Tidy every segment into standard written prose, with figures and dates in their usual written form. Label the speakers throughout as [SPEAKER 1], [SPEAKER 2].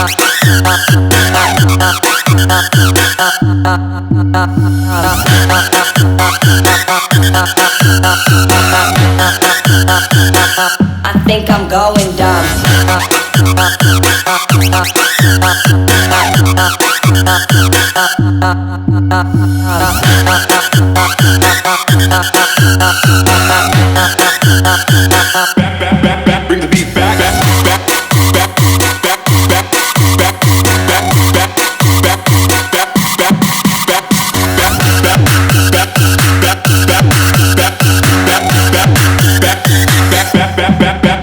[SPEAKER 1] I think I'm going dumb.
[SPEAKER 2] Bring the beat back.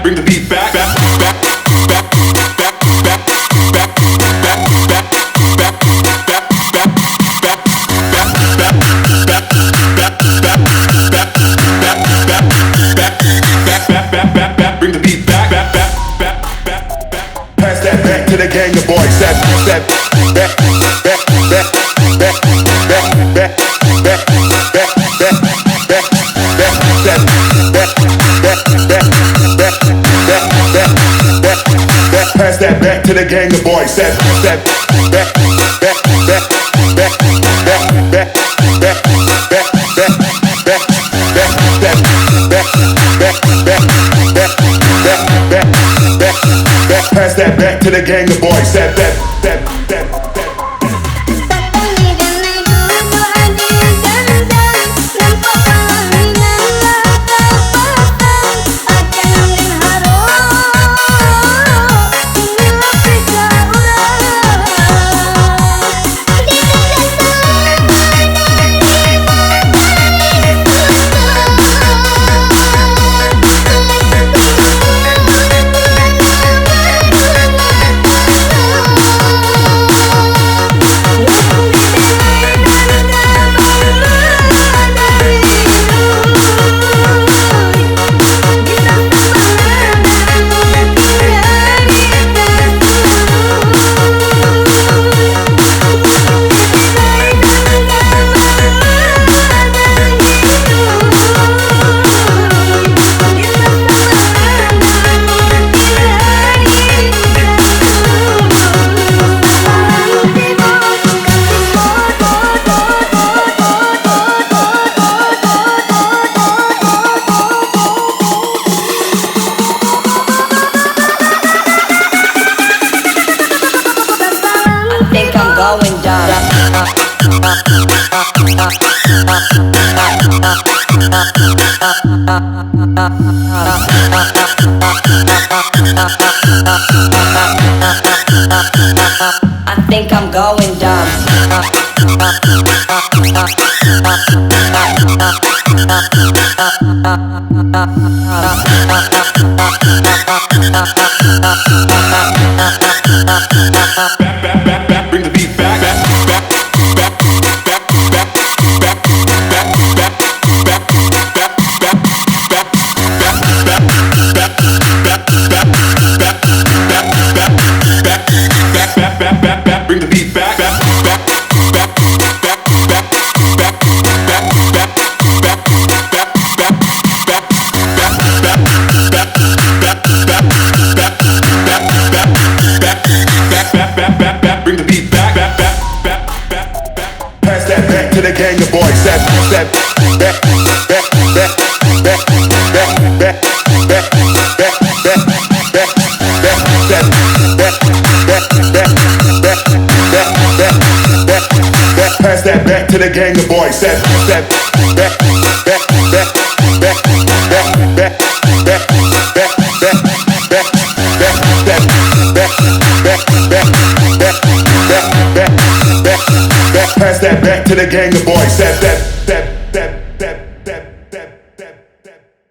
[SPEAKER 2] Bring the beat back. Bring the beat back. Pass that back to the gang of boys. That back. Pass that back to the gang of boys. Pass that back to the gang of boys.
[SPEAKER 1] I think I'm going dumb.
[SPEAKER 2] Bring the beat back. Bring the beat back. Bring the beat back. Pass that back to the gang of boys. Pass that back to the gang of boys. Pass that back to the gang of boys.